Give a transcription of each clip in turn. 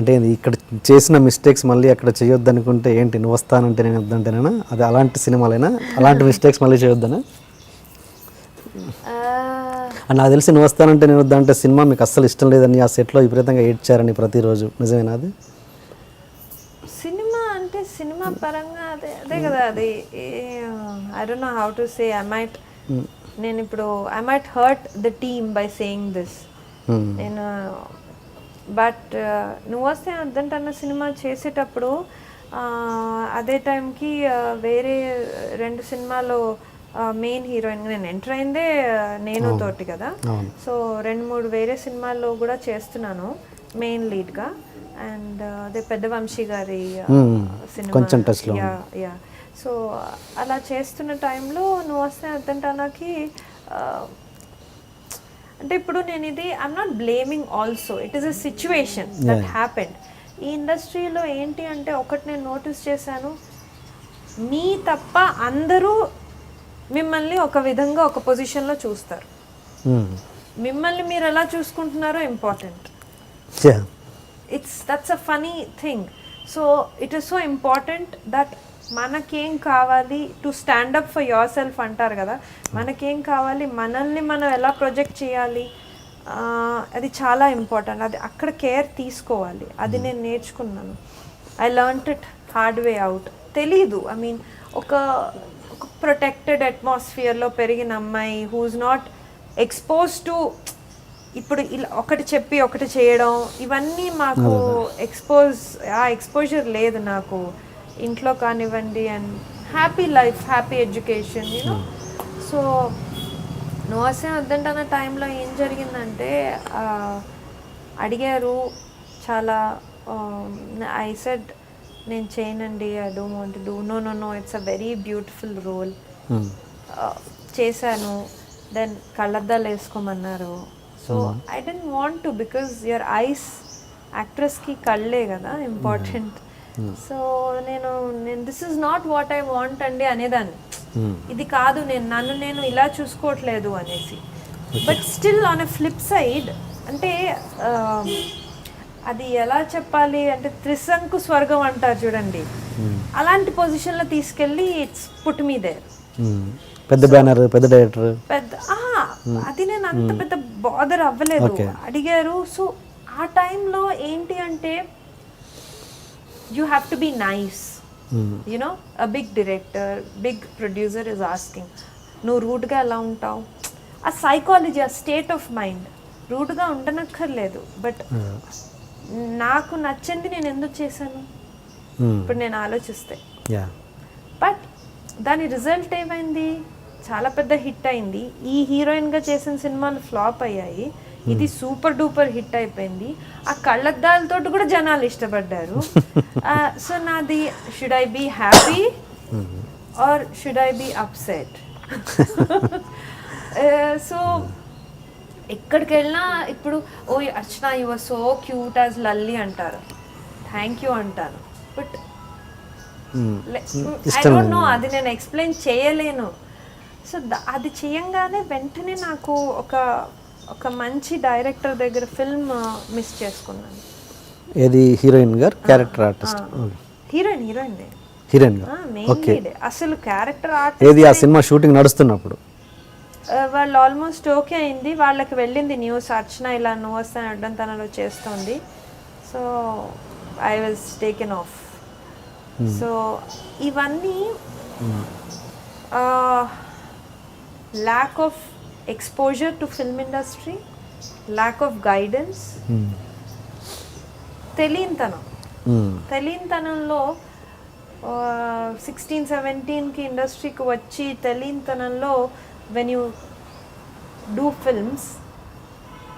అంటే ఇక్కడ చేసిన మిస్టేక్స్ మళ్ళీ అక్కడ చేయొద్దు అనుకుంటే ఏంటి, నువ్వు వస్తానంటే నేను వద్దంటేనా, అది అలాంటి సినిమాలైనా అలాంటి మిస్టేక్స్ మళ్ళీ చేయొద్దనా? నాకు తెలిసి నువ్వు వస్తానంటే నేను వద్దంటే సినిమా మీకు అస్సలు ఇష్టం లేదని ఆ సెట్లో విపరీతంగా ఏడ్చారని ప్రతిరోజు, నిజమేనా అది? సినిమా అంటే సినిమా పరంగా అదే కదా, అది I don't know how to say. నేను ఇప్పుడు I might hurt the team by saying this. నేను బట్ నువ్వు వస్తే అద్దంటన్న సినిమా చేసేటప్పుడు అదే టైంకి వేరే 2 సినిమాలో మెయిన్ హీరోయిన్గా నేను ఎంటర్ అయిందే నేను తోటి కదా. సో 2-3 వేరే సినిమాల్లో కూడా చేస్తున్నాను మెయిన్ లీడ్గా. అండ్ అదే పెద్ద వంశీ గారి సినిమా. యా సో అలా చేస్తున్న టైంలో నువ్వు వస్తే అద్దంటానాకి అంటే ఇప్పుడు నేను ఇది I'm not blaming also, it is a situation that happened. ఈ ఇండస్ట్రీలో ఏంటి అంటే ఒకటి నేను నోటీస్ చేశాను, మీ తప్ప అందరూ మిమ్మల్ని ఒక విధంగా ఒక పొజిషన్లో చూస్తారు. మిమ్మల్ని మీరు ఎలా చూసుకుంటున్నారో important. That's a funny thing. So it is so important that మనకేం కావాలి, to stand up for yourself అంటారు కదా, మనకేం కావాలి, మనల్ని మనం ఎలా ప్రొజెక్ట్ చేయాలి, అది చాలా ఇంపార్టెంట్. అది అక్కడ కేర్ తీసుకోవాలి. అది నేను నేర్చుకున్నాను. I learnt it hard way out. తెలీదు, ఐ మీన్ ఒక ప్రొటెక్టెడ్ అట్మాస్ఫియర్లో పెరిగిన అమ్మాయి హూజ్ నాట్ ఎక్స్పోజ్ టు ఇప్పుడు ఇలా ఒకటి చెప్పి ఒకటి చేయడం, ఇవన్నీ మాకు ఎక్స్పోజర్ లేదు నాకు ఇంట్లో కానివ్వండి. And happy life, happy education, you know. So నువ్వు వస్తే వద్దంటన్న టైంలో ఏం జరిగిందంటే అడిగారు చాలా. ఐ సెడ్ నేను చేయనండి, I don't want to do. No it's a very beautiful role. చేశాను. దెన్ కళ్ళద్దాలు వేసుకోమన్నారు. So I don't want to, because your eyes, యాక్ట్రెస్కి కళ్ళే కదా ఇంపార్టెంట్. సో నేను this is not what I want అండి అనేదాన్ని. ఇది కాదు, నన్ను ఇలా చూసుకోవట్లేదు అనేసి. But still on a flip side అంటే అది ఎలా చెప్పాలి అంటే త్రిశంకు స్వర్గం అంటారు చూడండి, అలాంటి పొజిషన్లో తీసుకెళ్ళి ఇట్స్ పుట్ మీ దేర్. పెద్ద బ్యానర్, పెద్ద డైరెక్టర్, అది నేను అంత పెద్ద బాదర్ అవ్వలేదు. అడిగారు. సో ఆ టైంలో ఏంటి అంటే you have to be nice. You know, a big director, big producer is asking, no rude ga ela untav. A psychology, a state of mind, rude ga undanakkarledu, but నాకు నచ్చింది నేను ఎందుకు చేశాను ఇప్పుడు నేను ఆలోచిస్తే. బట్ దాని రిజల్ట్ ఏమైంది, చాలా పెద్ద హిట్ అయింది. ఈ హీరోయిన్గా చేసిన సినిమాలు ఫ్లాప్ అయ్యాయి, ఇది సూపర్ డూపర్ హిట్ అయిపోయింది. ఆ కళ్ళద్దాలతో కూడా జనాలు ఇష్టపడ్డారు. సో నాది, should I be happy or should I be upset? So ఎక్కడికి వెళ్ళినా ఇప్పుడు oh Archana you are so cute as Lalli అంటారు, థ్యాంక్ యూ అంటాను. బట్ ఐ డోంట్ నో, అది నేను ఎక్స్ప్లెయిన్ చేయలేను. సో అది చేయంగానే వెంటనే నాకు ఒక మంచి డైరెక్టర్ దగ్గర ఫిల్మ్ మిస్ చేసుకున్నాను. ఏది హీరోయిన్ గారు, క్యారెక్టర్ ఆర్టిస్ట్? Heroine okay. అసలు క్యారెక్టర్ ఆర్టిస్ట్ ఏది ఆ సినిమా షూటింగ్ నడుస్తున్నప్పుడు వాళ్ళు ఆల్మోస్ట్ ఓకే అయింది, వాళ్ళకి వెళ్ళింది న్యూస్, అర్చన ఇలా నువ్వు వస్తాను అడ్డం తనలో చేస్తుంది. So I was taken of. So ఇవన్నీ lack of exposure to film industry, lack of guidance, తెలియనితనంలో 16-17కి ఇండస్ట్రీకి వచ్చి తెలియనితనంలో when you do films,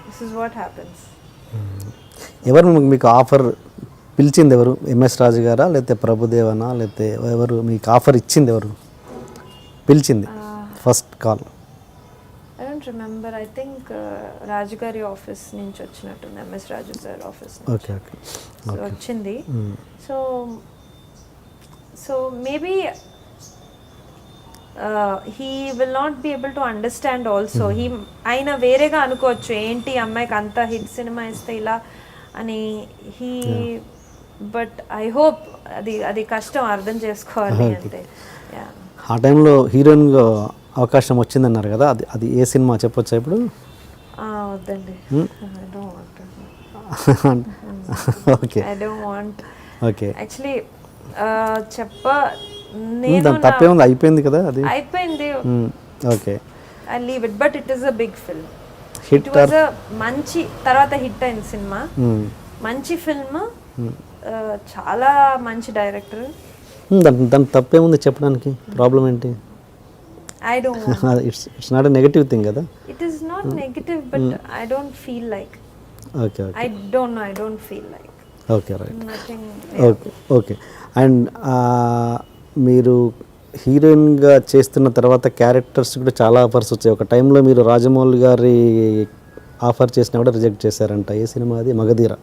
this is what happens. ఎవరు మీకు ఆఫర్ పిలిచింది, ఎవరు? ఎంఎస్ రాజు గారా లేకపోతే ప్రభుదేవనా లేకపోతే ఎవరు మీకు ఆఫర్ ఇచ్చింది, ఎవరు పిలిచింది first call? I don't remember. I think Raju గారి ఆఫీస్ నుంచి వచ్చినట్టుంది, ఎంఎస్ రాజు సార్ ఆఫీస్ నుంచి వచ్చింది. So maybe he will not be able to understand also. ఆయన వేరేగా అనుకోవచ్చు, ఏంటి అమ్మాయికి అంత హిట్ సినిమా ఇస్తే ఇలా అని హీ బట్ ఐ హోప్ అది కష్టం అర్థం చేసుకోవాలి అంటే యా ఆ టైంలో హీరోయిన్గా అవకాశం వచ్చిందన్నారు కదా, అది అది ఏ సినిమా చెప్పొచ్చా ఇప్పుడు? వద్దండి, okay I don't want okay. Actually నేను దాని తప్పే ఉంది, అయిపోయింది కదా అది. అయిపోయింది, okay. I leave it, but it is a big film. Hit it was a మంచి, తర్వాత హిట్ అయింది సినిమా, మంచి ఫిల్మ్, చాలా మంచి డైరెక్టర్. దాని తప్పే ఉంది చెప్పడానికి, ప్రాబ్లం ఏంటి? I don't want. It's not a negative thing కదా. It is not negative, but I don't feel like. Okay. I don't know. I don't feel like. Okay, right. Nothing. Okay. And మీరు హీరోయిన్గా చేస్తున్న తర్వాత characters కూడా చాలా offers వచ్చాయి. ఒక టైంలో మీరు రాజమౌళి గారి ఆఫర్ చేసినా కూడా రిజెక్ట్ చేశారంట. ఏ సినిమా అది? మగధీర,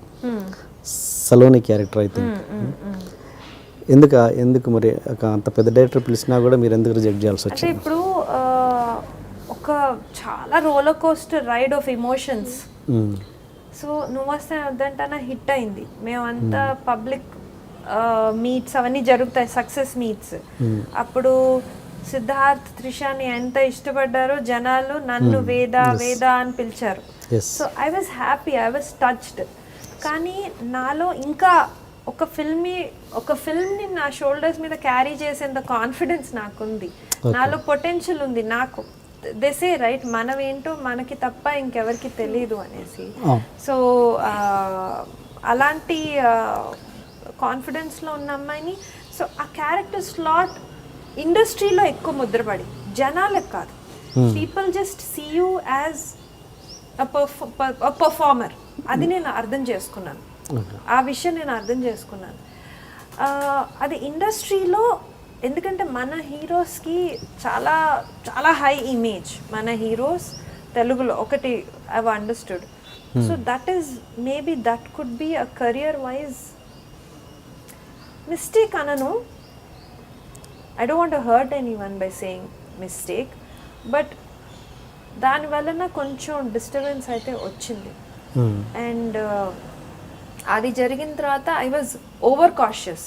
సలోని క్యారెక్టర్ అయితే. ఎందుకు మరి అంత పెద్ద డైరెక్టర్ పిలిచినా కూడా మీరు ఎందుకు రిజెక్ట్ చేయాల్సి వచ్చింది? అంటే ఇప్పుడు ఒక చాలా roller coaster ride of emotions. So నువ్వు వస్తే వద్దంటా హిట్ అయింది. మేమంతా పబ్లిక్ మీట్స్ అవన్నీ జరుగుతాయి, సక్సెస్ మీట్స్. అప్పుడు సిద్ధార్థ్, త్రిషాని ఎంత ఇష్టపడ్డారో జనాలు, నన్ను వేద అని పిలిచారు. So I was happy, I was touched. కానీ నాలో ఇంకా ఒక ఫిల్మ్ని నా షోల్డర్స్ మీద క్యారీ చేసేంత కాన్ఫిడెన్స్ నాకుంది, నాలో పొటెన్షియల్ ఉంది. నాకు దేసే రైట్, మనం ఏంటో మనకి తప్ప ఇంకెవరికి తెలియదు అనేసి. సో అలాంటి కాన్ఫిడెన్స్లో ఉన్న అమ్మాయిని, సో ఆ క్యారెక్టర్ స్లాట్ ఇండస్ట్రీలో ఎక్కువ ముద్రపడి, జనాలకు కాదు, people just see you as a performer. అది నేను అర్థం చేసుకున్నాను, ఆ విషయం నేను అర్థం చేసుకున్నాను. అది ఇండస్ట్రీలో, ఎందుకంటే మన హీరోస్కి చాలా చాలా హై ఇమేజ్. మన హీరోస్ తెలుగులో ఒకటి I understood. So that is maybe that could be a career wise mistake అనను. I don't want to hurt anyone by saying mistake, but దాని వలన కొంచెం డిస్టర్బెన్స్ అయితే వచ్చింది. అండ్ అది జరిగిన తర్వాత I was over cautious.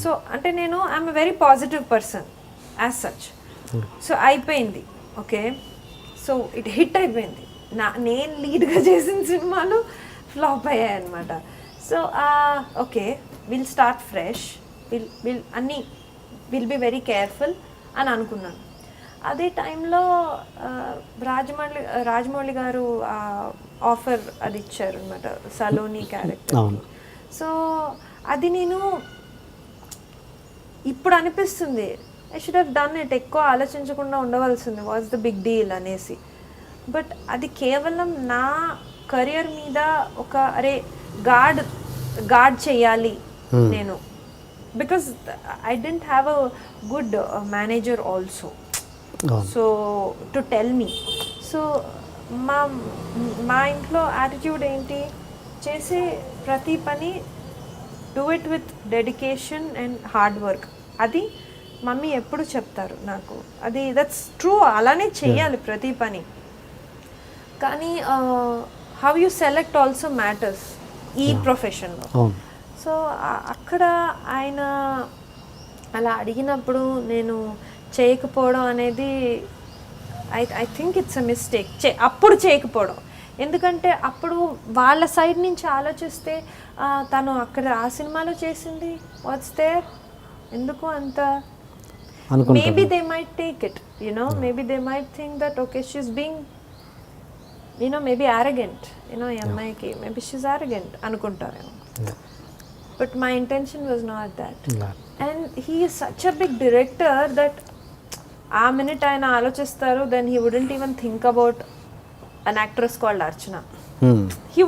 So అంటే నేను I'm a very positive person as such. So అయిపోయింది, ఓకే. సో ఇట్ హిట్ అయిపోయింది. నేను లీడ్గా చేసిన సినిమాలు ఫ్లాప్ అయ్యాయి అనమాట. So okay, will start fresh, will be very careful అని అనుకున్నాను. అదే టైంలో రాజమౌళి గారు ఆఫర్ అది ఇచ్చారు అనమాట, సలోని క్యారెక్టర్. సో అది నేను ఇప్పుడు అనిపిస్తుంది, I should have done it, ఎక్కువ ఆలోచించకుండా ఉండవలసింది, వాట్స్ ద బిగ్ డీల్ అనేసి. బట్ అది కేవలం నా కెరియర్ మీద ఒక అరే గార్డ్ చేయాలి నేను, because I didn't have a good manager also, so to tell me. So మా ఇంట్లో యాటిట్యూడ్ ఏంటి, చేసే ప్రతి పని do it with dedication and hard work. అది మమ్మీ ఎప్పుడు చెప్తారు నాకు, అది దట్స్ ట్రూ, అలానే చెయ్యాలి ప్రతి పని. కానీ how you select also matters ఈ ప్రొఫెషన్లో. సో అక్కడ ఆయన అలా అడిగినప్పుడు నేను చేయకపోవడం అనేది I think it's a mistake. అప్పుడు చేయకపోవడం, ఎందుకంటే అప్పుడు వాళ్ళ సైడ్ నుంచి ఆలోచిస్తే తను అక్కడ ఆ సినిమాలో చేసింది, వాట్స్ దేర్, ఎందుకు అంత, maybe they might take it, you know, maybe they might think that okay she's being, you know, maybe arrogant, you know, ఈ అమ్మాయికి మేబీ షీస్ ఆరగెంట్ అనుకుంటారేమో. But my intention was not that. And he is such a big director that ఆ minute ఆయన ఆలోచిస్తారు, then he wouldn't even think about an actress called Archana. He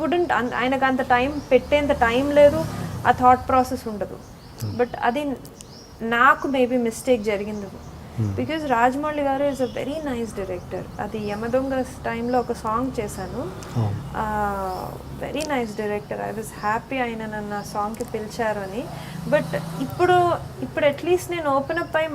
wouldn't ఆయనకు అంత time పెట్టేంత time లేదు, ఆ thought process ఉండదు. But అది నాకు మేబీ మిస్టేక్ జరిగింది, బికాజ్ రాజమౌళి గారు is a very nice director. అది యమదొంగ టైంలో ఒక సాంగ్ చేశాను, very nice director. I was happy ఆయన నన్ను ఆ సాంగ్కి పిలిచారు అని. బట్ ఇప్పుడు అట్లీస్ట్ నేను ఓపెన్ అప్ అయి